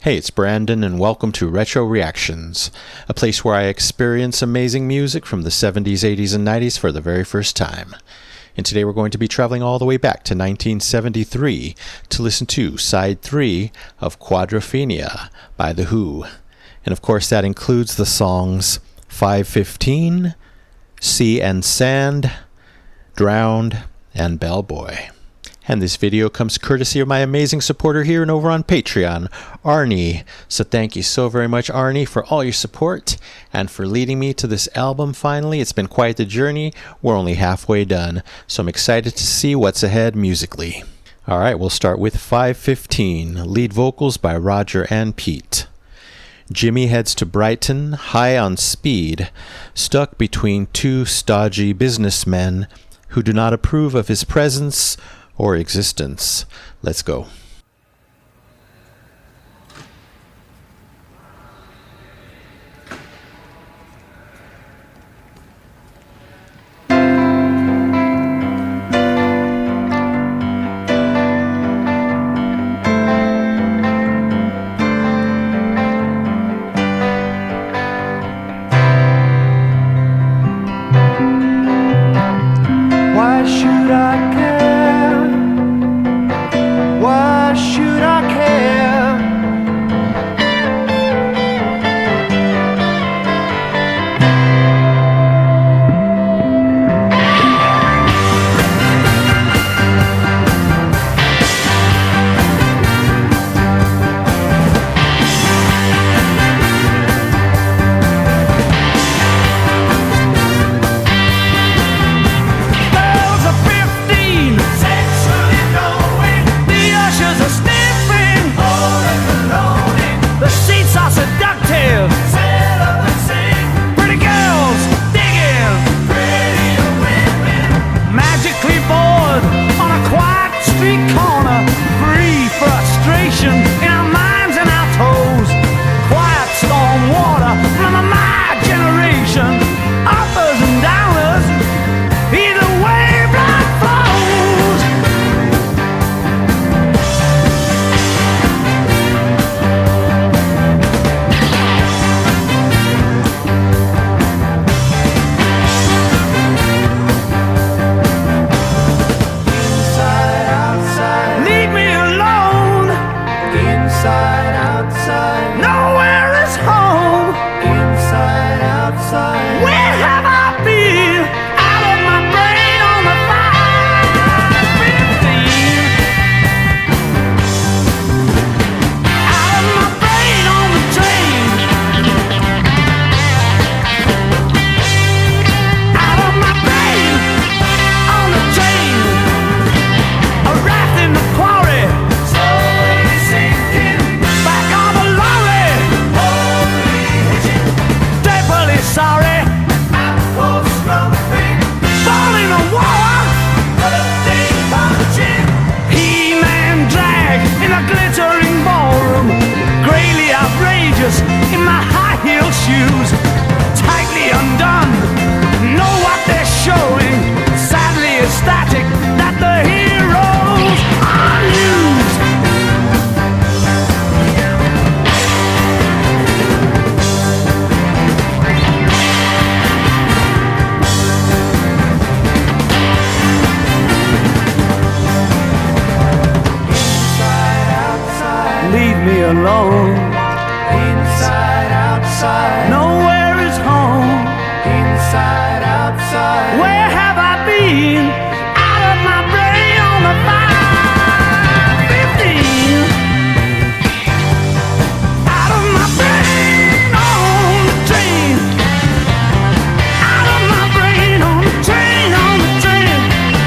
Hey, it's Brandon, and welcome to Retro Reactions, a place where I experience amazing music from the 70s, 80s, and 90s for the very first time. And today we're going to be traveling all the way back to 1973 to listen to Side 3 of Quadrophenia by The Who. And of course that includes the songs 515, Sea and Sand, Drowned, and Bellboy. And this video comes courtesy of my amazing supporter here and over on Patreon, Arnie. So thank you so very much, Arnie, for all your support and for leading me to this album finally. It's been quite the journey. We're only halfway done, so I'm excited to see what's ahead musically. Alright, we'll start with 515, lead vocals by Roger and Pete. Jimmy heads to Brighton, high on speed, stuck between two stodgy businessmen who do not approve of his presence or existence. Let's go. Why should I care? Why should I care? Girls are 15, sexually knowing. The ushers are sniffing, holding and loading. The seats are seductive, settle and sing. Pretty girls digging, prettier women. Magically bored on a quiet street corner. Free frustration in our minds and our toes. Quiet storm water from my generation. Uppers and downers, either way blood flows. Inside, outside, leave me alone. Inside, outside, nowhere is home. Inside, outside, where have I been? Out of my brain on the 515. Out of my brain on the train. Out of my brain on the train. A raft in the quarry, slowly sinking. Back on the lorry, holy hitching. Doubly sorry, apples scrumping. Fall in a war, birthday punching. He-Man drag in a glittering ballroom. Grayly outrageous in my high-heeled shoes. Tightly undone, know what they're showing. Sadly ecstatic that the heroes are used. Inside, outside, leave me alone. Inside, outside, nowhere is home. Inside, outside, where have I been? Out of my brain on the 515. Out of my brain on the train. Out of my brain on the train, on the train.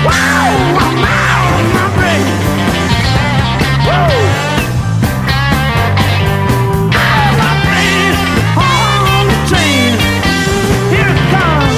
Wow, I'm out of my brain. Woo! Out of my brain on the train. Here it comes.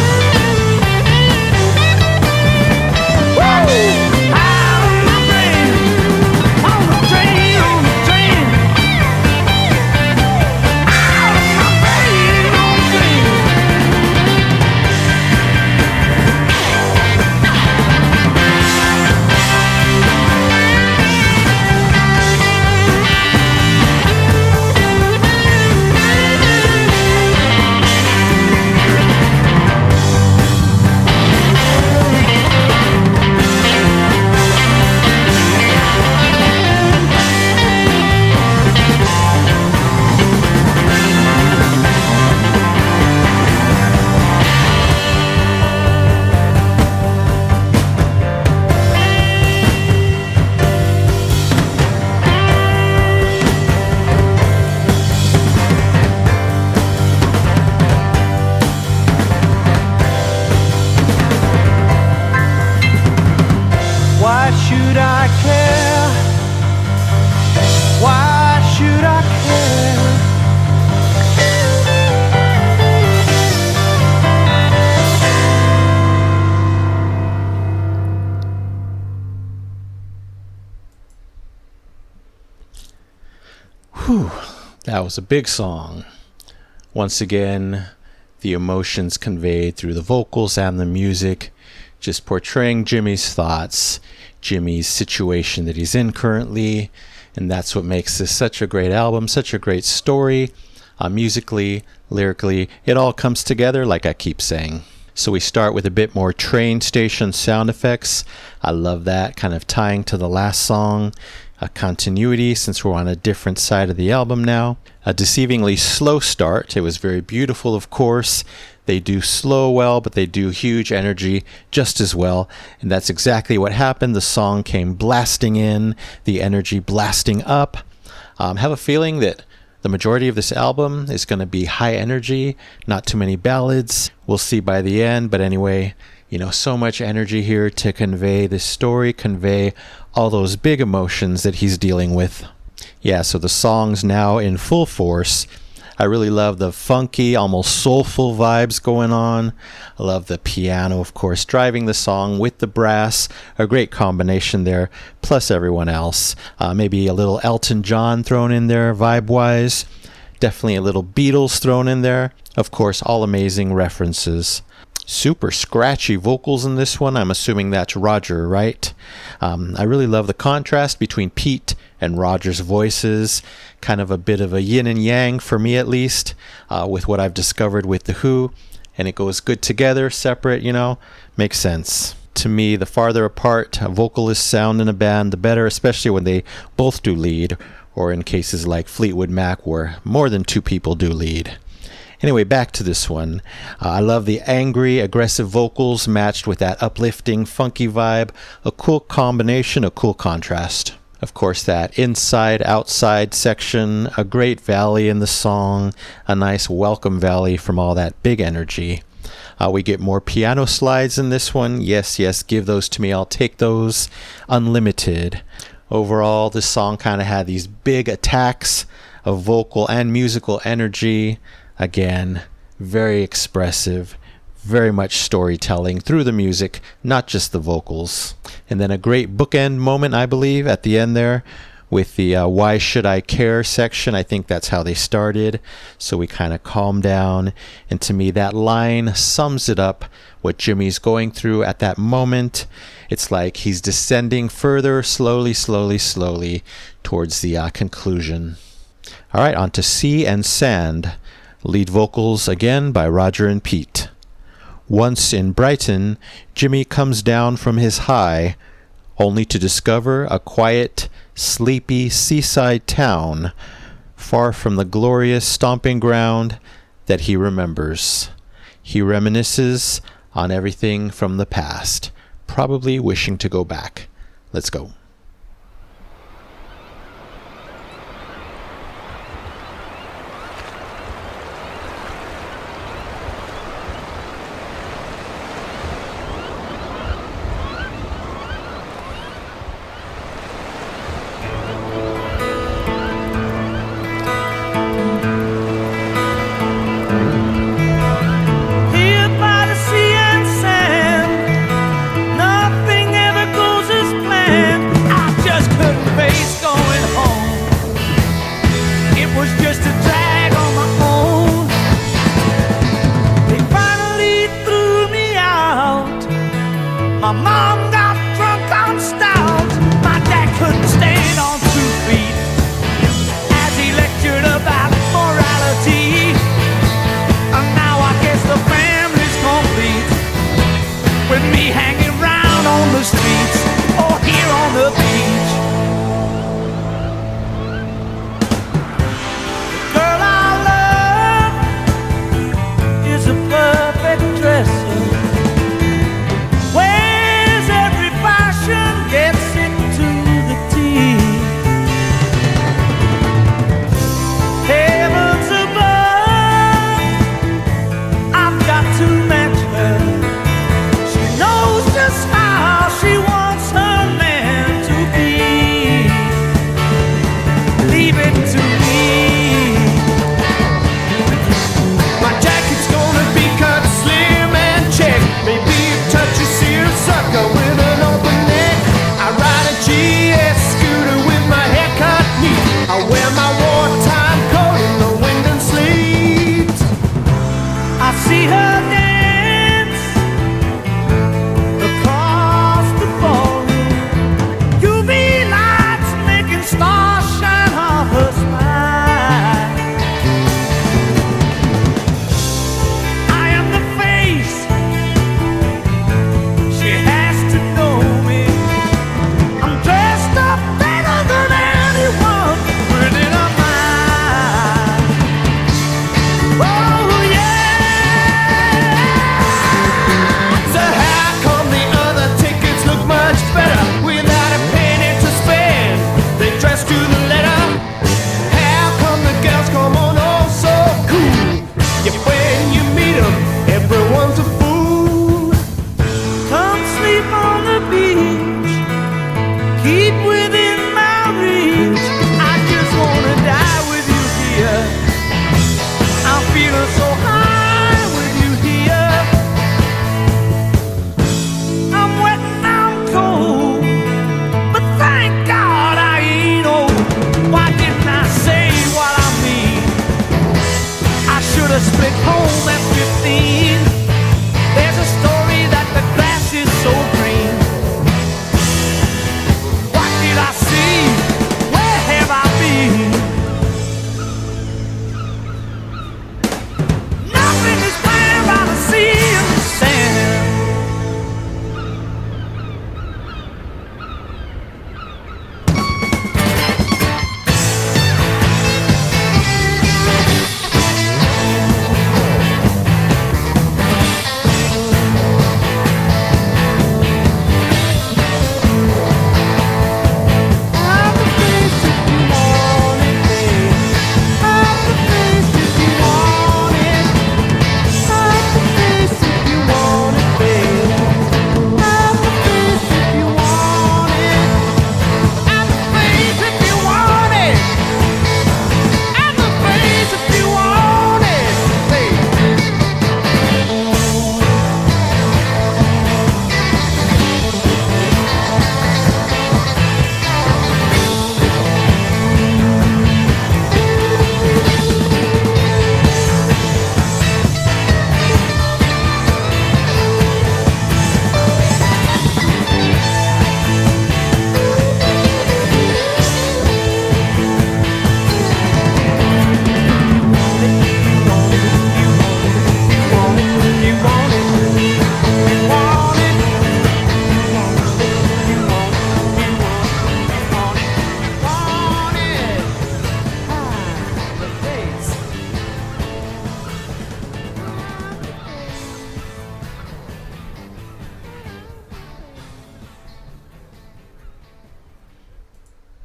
should I care? Why should I care? Whew, that was a big song. Once again, the emotions conveyed through the vocals and the music, just portraying Jimmy's thoughts, Jimmy's situation that he's in currently, and that's what makes this such a great album, such a great story. Musically, lyrically, it all comes together like I keep saying. So we start with a bit more train station sound effects. I love that, kind of tying to the last song. A continuity since we're on a different side of the album now. A deceivingly slow start. It was very beautiful, of course. They do slow well, but they do huge energy just as well. And that's exactly what happened. The song came blasting in, the energy blasting up. Have a feeling that the majority of this album is going to be high energy, not too many ballads. We'll see by the end, but anyway, you know, so much energy here to convey this story, convey all those big emotions that he's dealing with. Yeah, so the song's now in full force. I really love the funky, almost soulful vibes going on. I love the piano, of course, driving the song with the brass. A great combination there, plus everyone else. Maybe a little Elton John thrown in there vibe-wise. Definitely a little Beatles thrown in there. Of course, all amazing references. Super scratchy vocals in this one. I'm assuming that's Roger, right? I really love the contrast between Pete and Roger's voices. Kind of a bit of a yin and yang for me, at least, with what I've discovered with The Who. And it goes good together, separate, you know, makes sense. To me, the farther apart a vocalist sound in a band, the better, especially when they both do lead, or in cases like Fleetwood Mac, where more than two people do lead. Anyway, back to this one. I love the angry, aggressive vocals matched with that uplifting, funky vibe. A cool combination, a cool contrast. Of course, that inside-outside section, a great valley in the song, a nice welcome valley from all that big energy. We get more piano slides in this one. Yes, yes, give those to me. I'll take those. Unlimited. Overall, this song kind of had these big attacks of vocal and musical energy. Again, very expressive, very much storytelling through the music, not just the vocals. And then a great bookend moment, I believe, at the end there with the Why Should I Care section. I think that's how they started. So we kind of calm down. And to me, that line sums it up, what Jimmy's going through at that moment. It's like he's descending further, slowly, slowly, slowly, towards the conclusion. All right, on to Sea and Sand. Lead vocals again by Roger and Pete. Once in Brighton, Jimmy comes down from his high, only to discover a quiet, sleepy seaside town, far from the glorious stomping ground that he remembers. He reminisces on everything from the past, probably wishing to go back. Let's go. Here by the sea and sand, nothing ever goes as planned. I just couldn't face going home. It was just a drag on my own. They finally threw me out. My mom got drunk on stout. My dad couldn't stand on 2 feet as he lectured about morality. And now I guess the family's complete, with me hanging round on the streets or here on the beach. The girl I love is a perfect dresser, wears every fashion, gets it to the T. Heavens above, I've got to match her. She knows just how she wants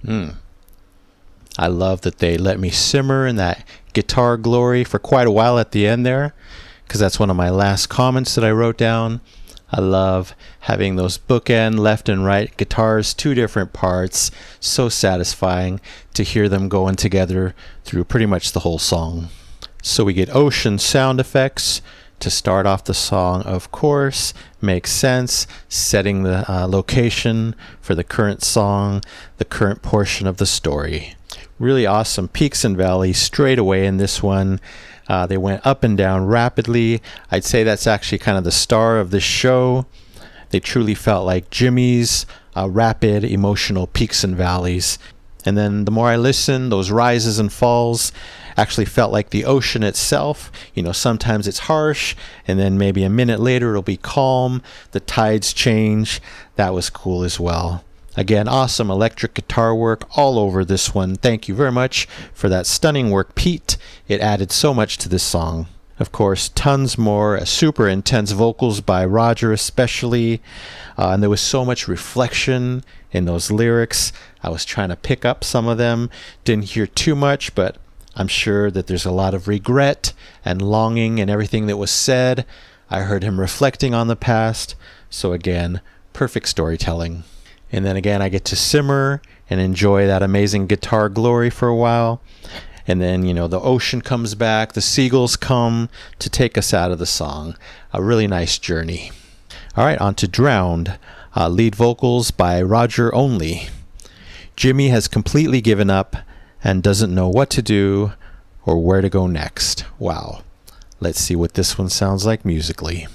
I love that they let me simmer in that guitar glory for quite a while at the end there, because that's one of my last comments that I wrote down. I love having those bookend left and right guitars, two different parts. So satisfying to hear them going together through pretty much the whole song. So we get ocean sound effects to start off the song, of course. Makes sense, setting the location for the current song, the current portion of the story. Really awesome peaks and valleys straight away in this one. They went up and down rapidly. I'd say that's actually kind of the star of this show. They truly felt like Jimmy's rapid emotional peaks and valleys. And then the more I listened, those rises and falls actually felt like the ocean itself. You know, sometimes it's harsh, and then maybe a minute later it'll be calm. The tides change. That was cool as well. Again, awesome electric guitar work all over this one. Thank you very much for that stunning work, Pete. It added so much to this song. Of course, tons more super intense vocals by Roger especially. And there was so much reflection in those lyrics. I was trying to pick up some of them. Didn't hear too much, but I'm sure that there's a lot of regret and longing in everything that was said. I heard him reflecting on the past. So again, perfect storytelling. And then again, I get to simmer and enjoy that amazing guitar glory for a while. And then, you know, the ocean comes back, the seagulls come to take us out of the song. A really nice journey. All right, on to Drowned. Lead vocals by Roger only. Jimmy has completely given up and doesn't know what to do or where to go next. Wow. Let's see what this one sounds like musically.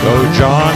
Go, John.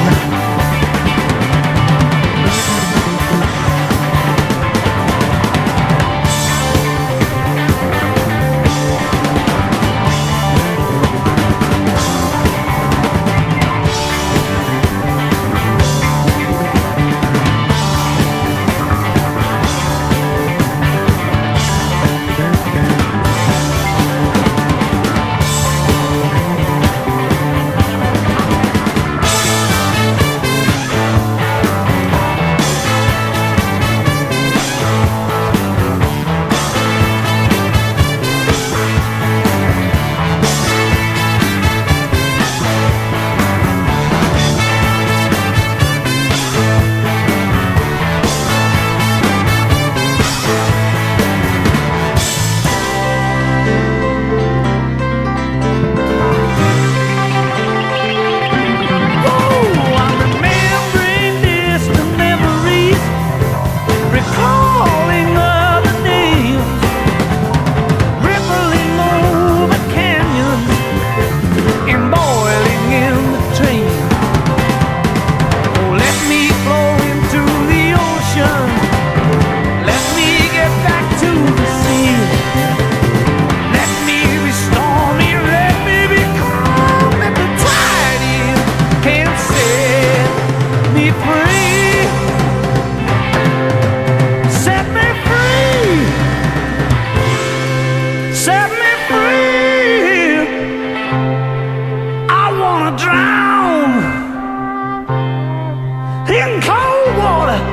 in cold water.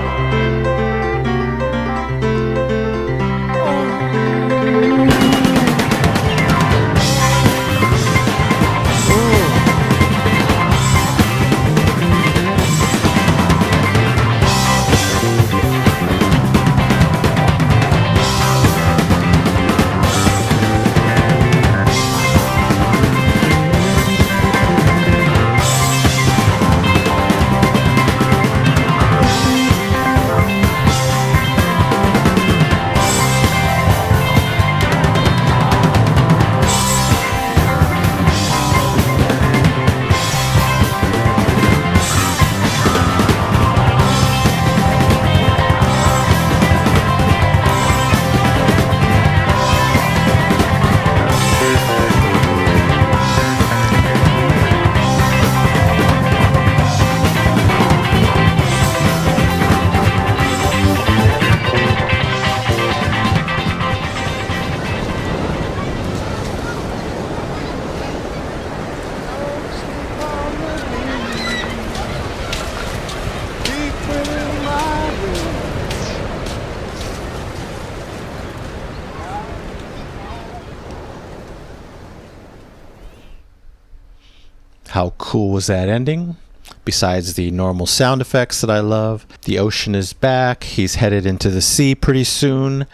How cool was that ending? Besides the normal sound effects that I love, the ocean is back. He's headed into the sea pretty soon.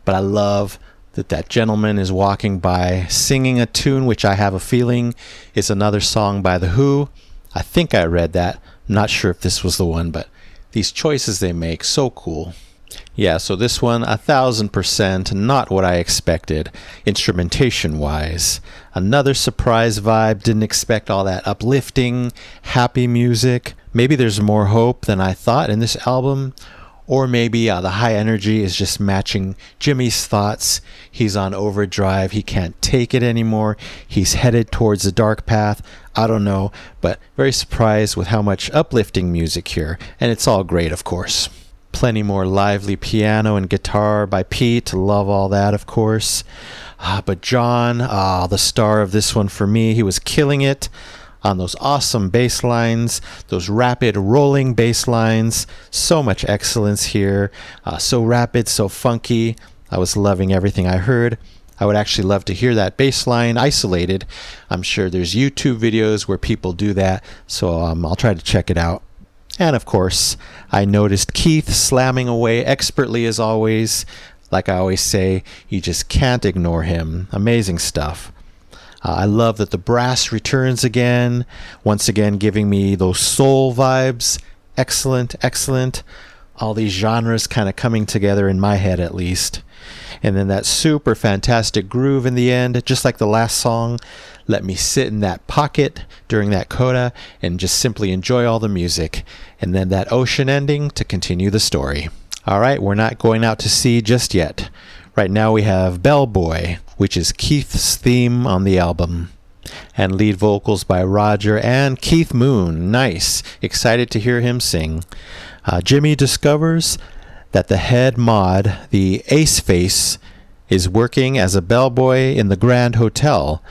But I love that that gentleman is walking by singing a tune which I have a feeling is another song by The Who. I think I read that. I'm not sure if this was the one, but these choices they make, so cool. Yeah, so this one, 1000% not what I expected, instrumentation-wise. Another surprise vibe, didn't expect all that uplifting, happy music. Maybe there's more hope than I thought in this album, or maybe the high energy is just matching Jimmy's thoughts. He's on overdrive, he can't take it anymore, he's headed towards the dark path. I don't know, but very surprised with how much uplifting music here, and it's all great, of course. Plenty more lively piano and guitar by Pete. Love all that, of course. But John, the star of this one for me, he was killing it on those awesome bass lines, those rapid rolling bass lines. So much excellence here. So rapid, so funky. I was loving everything I heard. I would actually love to hear that bass line isolated. I'm sure there's YouTube videos where people do that, so I'll try to check it out. And of course, I noticed Keith slamming away expertly as always. Like I always say, you just can't ignore him. Amazing stuff. I love that the brass returns again, once again giving me those soul vibes. Excellent, excellent. All these genres kind of coming together in my head at least. And then that super fantastic groove in the end, just like the last song. Let me sit in that pocket during that coda and just simply enjoy all the music. And then that ocean ending to continue the story. All right, we're not going out to sea just yet. Right now we have Bellboy, which is Keith's theme on the album. And lead vocals by Roger and Keith Moon. Nice. Excited to hear him sing. Jimmy discovers that the head mod, the Ace Face, is working as a bellboy in the Grand Hotel,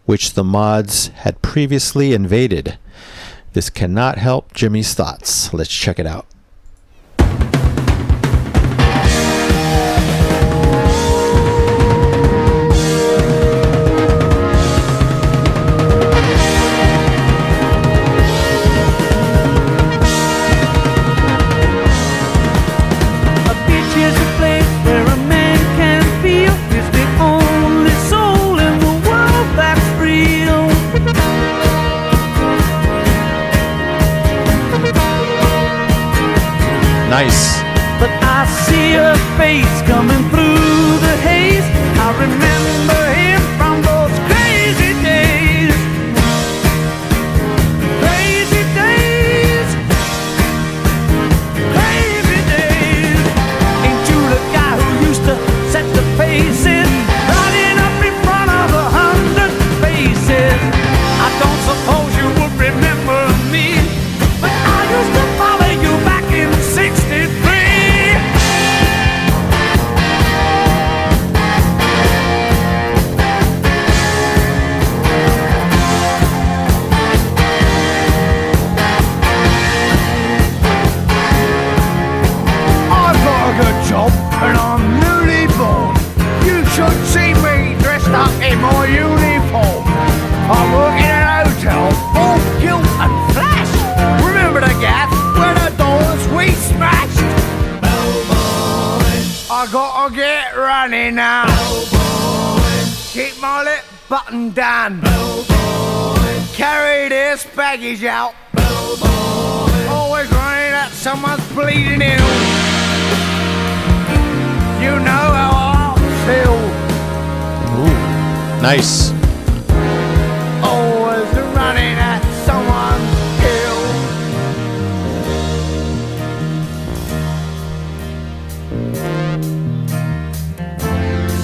which the mods had previously invaded. This cannot help Jimmy's thoughts. Let's check it out. Nice. But I see her face coming through the haze. I remember him from those crazy days. Crazy days. Crazy days. Ain't you the guy who used to set the paces, riding up in front of 100 faces? I don't suppose you would remember me, but I used to follow you back in 63. I gotta get running now. Keep my lip buttoned down. Carry this baggage out. Always running at someone's bleeding ill. You know how I feel. Ooh, nice. Always running at someone's ill.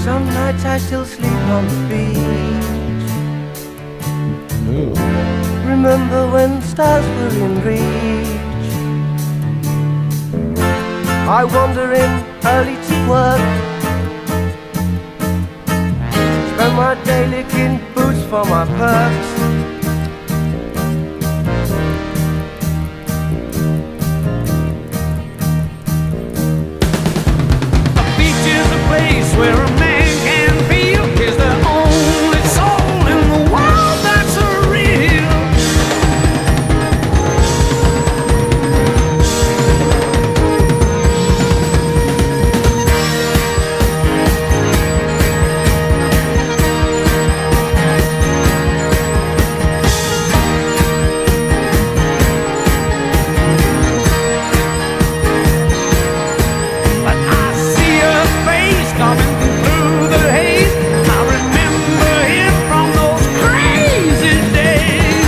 Some nights I still sleep on the beach. Ooh. Remember when stars were in reach. I wander in early to work. Spend my day licking boots for my perks. A beach is a place where a man can feel he's the only soul in the world that's real. But I see her face coming through the haze. I remember him from those crazy days.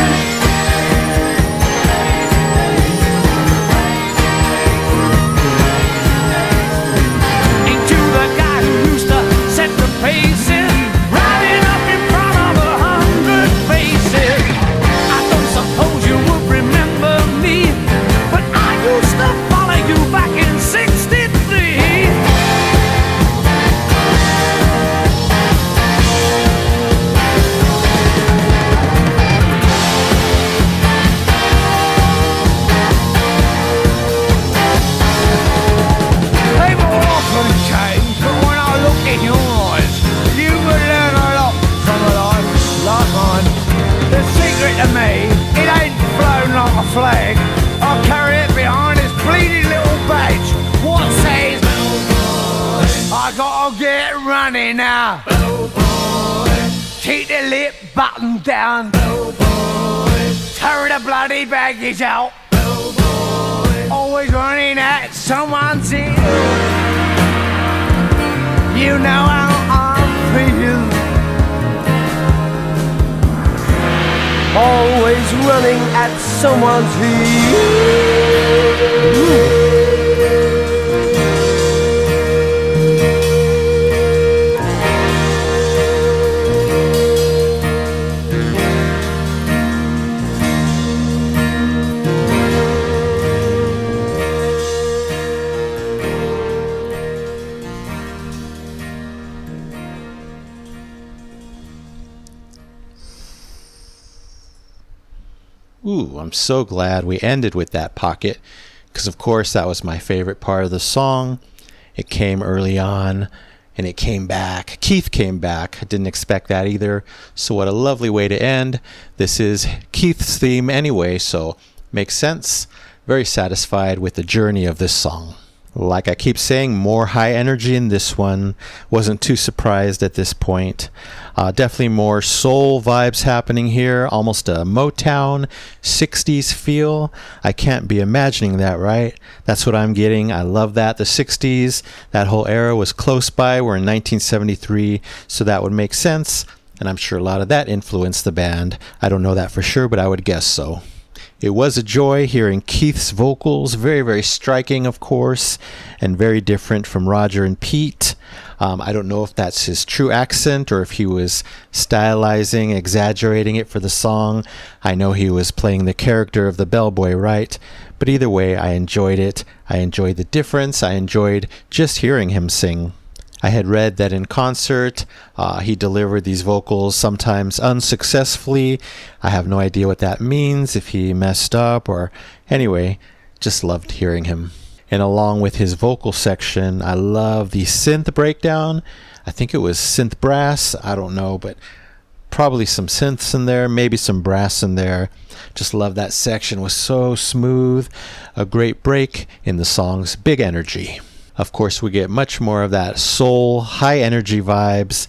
Ain't you the guy who used to set the pace in, riding up in front of 100 faces? I don't suppose you would remember me, but I used to follow you back in '63. People often change, but when I look in your eyes, you could learn a lot from a life like mine. The secret to me, it ain't flown like a flag. I carry it behind this bleeding little badge. What says, I gotta get running now. Keep the lip button down. Tear the bloody baggage out. Always running at someone's ear. You know how I feel. Always running at someone's ear. Ooh, I'm so glad we ended with that pocket, because of course that was my favorite part of the song. It came early on, and it came back. Keith came back. I didn't expect that either, so what a lovely way to end. This is Keith's theme anyway, so makes sense. Very satisfied with the journey of this song. Like I keep saying, more high energy in this one. Wasn't too surprised at this point. Definitely more soul vibes happening here. Almost a Motown 60s feel. I can't be imagining that, right? That's what I'm getting. I love that. The 60s, that whole era was close by. We're in 1973, so that would make sense. And I'm sure a lot of that influenced the band. I don't know that for sure, but I would guess so. It was a joy hearing Keith's vocals, very, very striking, of course, and very different from Roger and Pete. I don't know if that's his true accent or if he was stylizing, exaggerating it for the song. I know he was playing the character of the bellboy, right? But either way, I enjoyed it. I enjoyed the difference. I enjoyed just hearing him sing. I had read that in concert, he delivered these vocals sometimes unsuccessfully. I have no idea what that means, if he messed up or... Anyway, just loved hearing him. And along with his vocal section, I love the synth breakdown. I think it was synth brass. I don't know, but probably some synths in there, maybe some brass in there. Just love that section. It was so smooth. A great break in the song's big energy. Of course, we get much more of that soul, high energy vibes.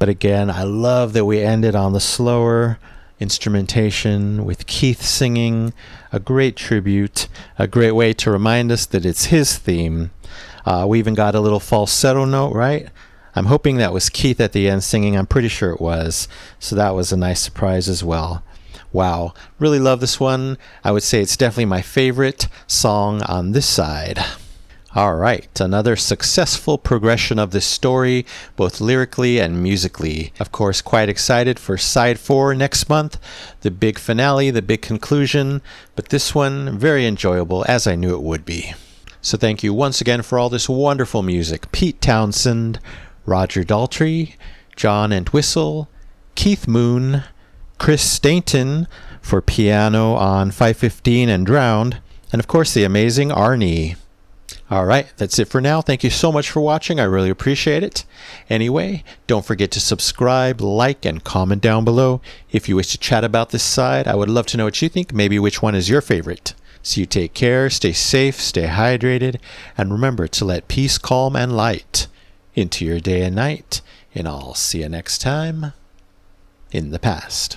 But again, I love that we ended on the slower instrumentation with Keith singing. A great tribute, a great way to remind us that it's his theme. We even got a little falsetto note, right? I'm hoping that was Keith at the end singing. I'm pretty sure it was. So that was a nice surprise as well. Wow, really love this one. I would say it's definitely my favorite song on this side. All right, another successful progression of this story, both lyrically and musically. Of course, quite excited for side 4 next month, the big finale, the big conclusion, but this one, very enjoyable, as I knew it would be. So thank you once again for all this wonderful music. Pete Townsend, Roger Daltrey, John Entwistle, Keith Moon, Chris Stainton for piano on 515 and Drowned, and of course the amazing Arnie. All right, that's it for now. Thank you so much for watching. I really appreciate it. Anyway, don't forget to subscribe, like, and comment down below. If you wish to chat about this side, I would love to know what you think, maybe which one is your favorite. So you take care, stay safe, stay hydrated, and remember to let peace, calm, and light into your day and night. And I'll see you next time in the past.